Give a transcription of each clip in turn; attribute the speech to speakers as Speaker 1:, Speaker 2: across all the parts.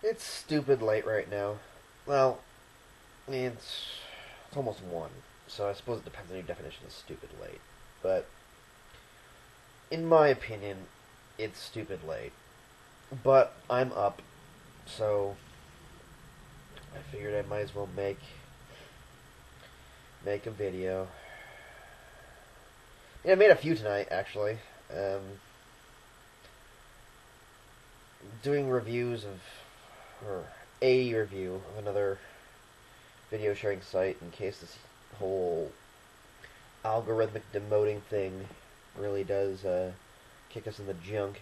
Speaker 1: It's stupid late right now. Well, it's almost 1, so I suppose it depends on your definition of stupid late. But, in my opinion, it's stupid late. But I'm up, so I figured I might as well make a video. Yeah, I made a few tonight, actually. Um, doing reviews of, or a review of another video sharing site in case this whole algorithmic demoting thing really does kick us in the junk.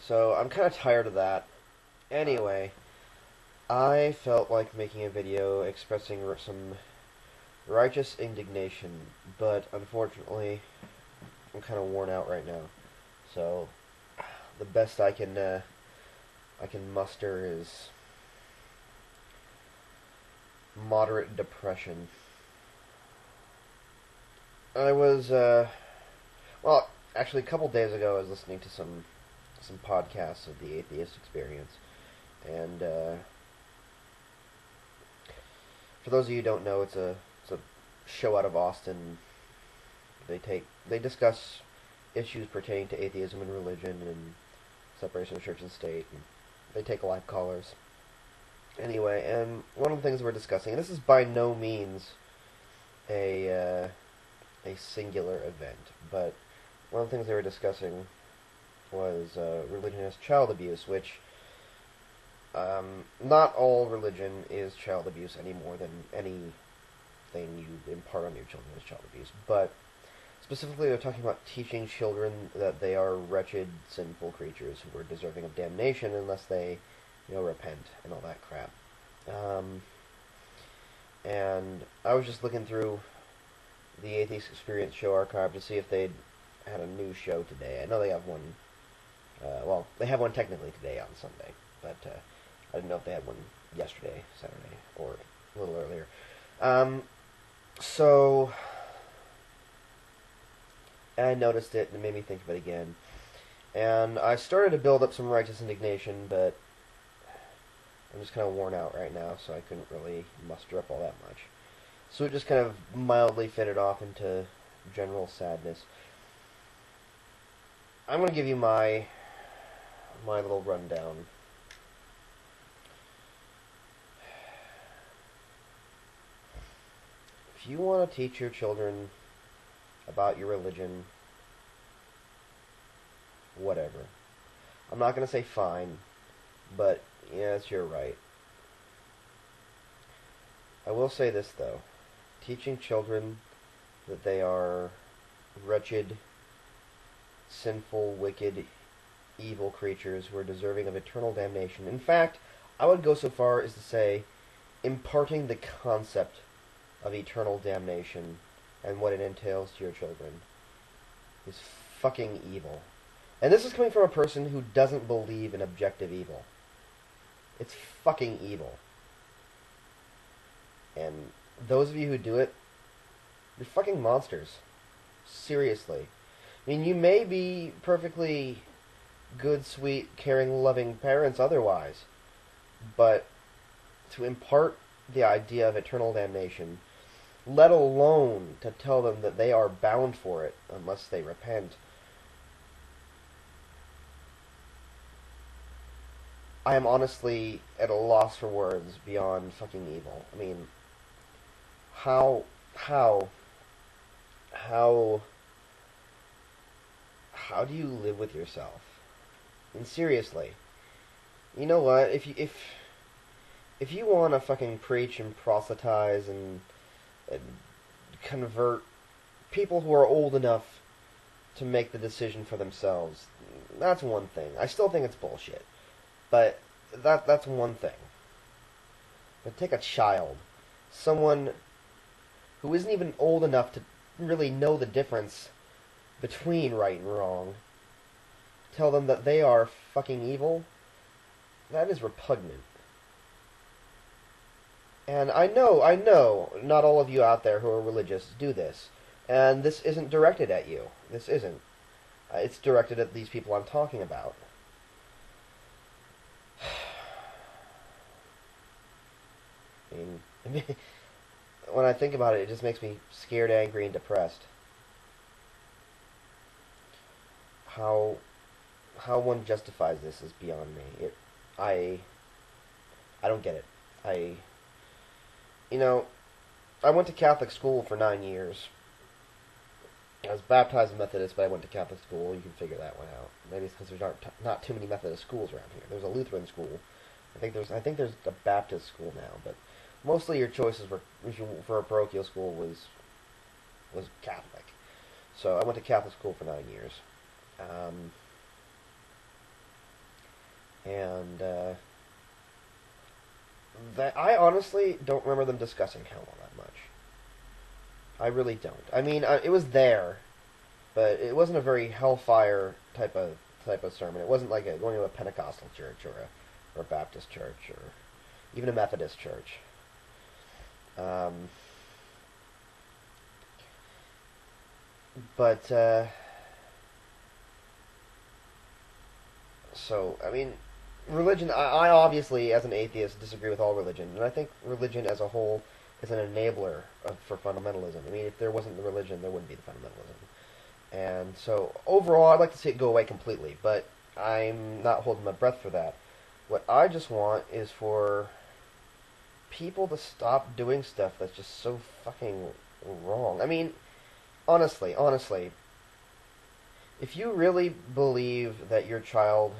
Speaker 1: So I'm kind of tired of that. Anyway, I felt like making a video expressing some righteous indignation, but unfortunately, I'm kind of worn out right now. So the best I can muster is moderate depression. I was well, actually, a couple days ago, I was listening to some podcasts of the atheist experience, and for those of you who don't know, it's a show out of Austin. They discuss issues pertaining to atheism and religion and separation of church and state. And they take live callers. Anyway, and one of the things we're discussing, and this is by no means a singular event, but one of the things they were discussing was religion as child abuse, which not all religion is child abuse any more than anything you impart on your children is child abuse. But specifically, they're talking about teaching children that they are wretched, sinful creatures who are deserving of damnation unless they, repent and all that crap. And I was just looking through the Atheist Experience show archive to see if they'd had a new show today. I know they have one. Well, they have one technically today on Sunday, but I didn't know if they had one yesterday, Saturday, or a little earlier. So I noticed it, and it made me think of it again. And I started to build up some righteous indignation, but I'm just kind of worn out right now, so I couldn't really muster up all that much. So it just kind of mildly faded off into general sadness. I'm going to give you my little rundown. If you want to teach your children about your religion, whatever. I'm not going to say fine, but yeah, it's your right. I will say this, though. Teaching children that they are wretched, sinful, wicked, evil creatures who are deserving of eternal damnation. In fact, I would go so far as to say imparting the concept of eternal damnation and what it entails to your children is fucking evil. And this is coming from a person who doesn't believe in objective evil. It's fucking evil. And those of you who do it, you're fucking monsters. Seriously. I mean, you may be perfectly good, sweet, caring, loving parents otherwise, but to impart the idea of eternal damnation, let alone to tell them that they are bound for it unless they repent, I am honestly at a loss for words beyond fucking evil. I mean, how do you live with yourself? And seriously, you know what? If you want to fucking preach and proselytize and convert people who are old enough to make the decision for themselves, that's one thing. I still think it's bullshit, but that's one thing. But take a child, someone who isn't even old enough to really know the difference between right and wrong, tell them that they are fucking evil, that is repugnant. And I know, not all of you out there who are religious do this. And this isn't directed at you. This isn't. It's directed at these people I'm talking about. I mean, when I think about it, it just makes me scared, angry, and depressed. How how one justifies this is beyond me. I I don't get it. I you know I went to Catholic school for 9 years. I was baptized Methodist, but I went to Catholic school. You can figure that one out. Maybe it's because there's not too many Methodist schools around here. There's a Lutheran school. I think there's a Baptist school now, but mostly your choices were for a parochial school was Catholic. So I went to Catholic school for 9 years, um, and that I honestly don't remember them discussing hell all that much. I really don't. I mean, it was there, but it wasn't a very hellfire type of sermon. It wasn't like going to a Pentecostal church or a Baptist church or even a Methodist church. Um, but so I mean, religion. I obviously, as an atheist, disagree with all religion, and I think religion as a whole is an enabler for fundamentalism. I mean, if there wasn't the religion, there wouldn't be the fundamentalism. And so overall, I'd like to see it go away completely, but I'm not holding my breath for that. What I just want is for people to stop doing stuff that's just so fucking wrong. I mean, honestly, if you really believe that your child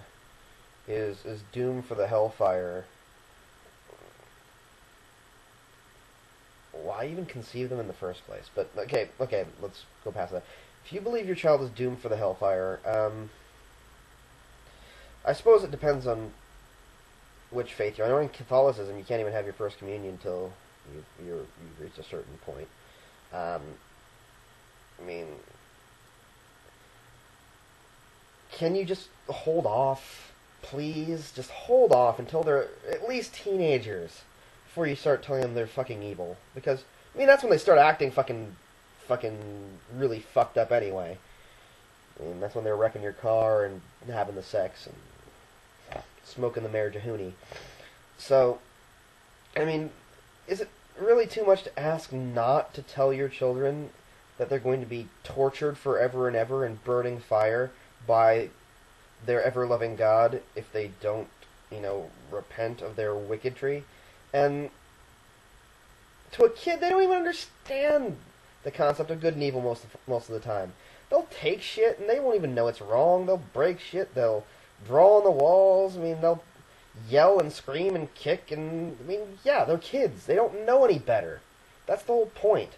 Speaker 1: is doomed for the hellfire, why even conceive them in the first place? But okay, let's go past that. If you believe your child is doomed for the hellfire, I suppose it depends on which faith you're. I know in Catholicism you can't even have your first communion until you reach a certain point. Um, I mean, can you just hold off, please? Just hold off until they're at least teenagers before you start telling them they're fucking evil. Because I mean, that's when they start acting fucking really fucked up anyway. I mean, that's when they're wrecking your car and having the sex and smoking the marijuana. So, I mean, is it really too much to ask not to tell your children that they're going to be tortured forever and ever in burning fire by their ever-loving God if they don't, repent of their wickedry? And to a kid, they don't even understand the concept of good and evil most of the time. They'll take shit and they won't even know it's wrong. They'll break shit. They'll draw on the walls. I mean, they'll yell and scream and kick. And I mean, yeah, they're kids. They don't know any better. That's the whole point.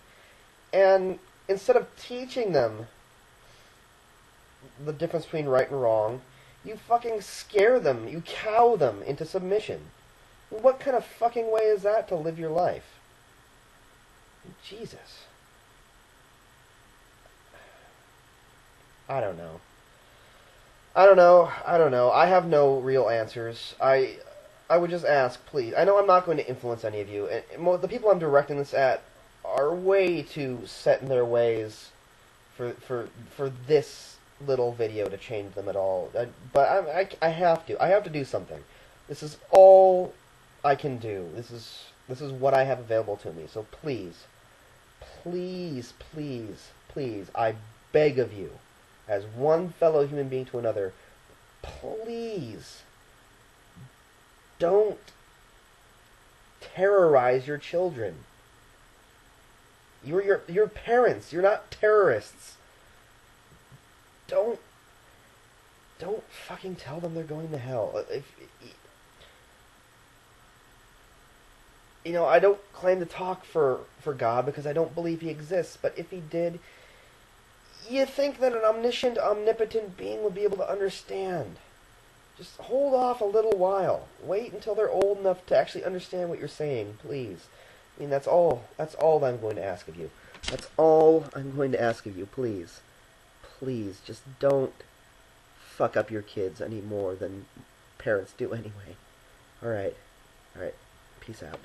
Speaker 1: And instead of teaching them the difference between right and wrong, you fucking scare them. You cow them into submission. What kind of fucking way is that to live your life? Jesus. I don't know. I have no real answers. I would just ask, please. I know I'm not going to influence any of you. And the people I'm directing this at are way too set in their ways for this little video to change them at all. But I have to. I have to do something. This is all I can do. This is what I have available to me. So please, please, please, please, I beg of you, as one fellow human being to another, please don't terrorize your children. You're parents. You're not terrorists. Don't fucking tell them they're going to hell. I don't claim to talk for God because I don't believe he exists, but if he did, you think that an omniscient, omnipotent being would be able to understand. Just hold off a little while. Wait until they're old enough to actually understand what you're saying, please. I mean, that's all I'm going to ask of you. That's all I'm going to ask of you, please. Please, just don't fuck up your kids any more than parents do anyway. Alright. Peace out.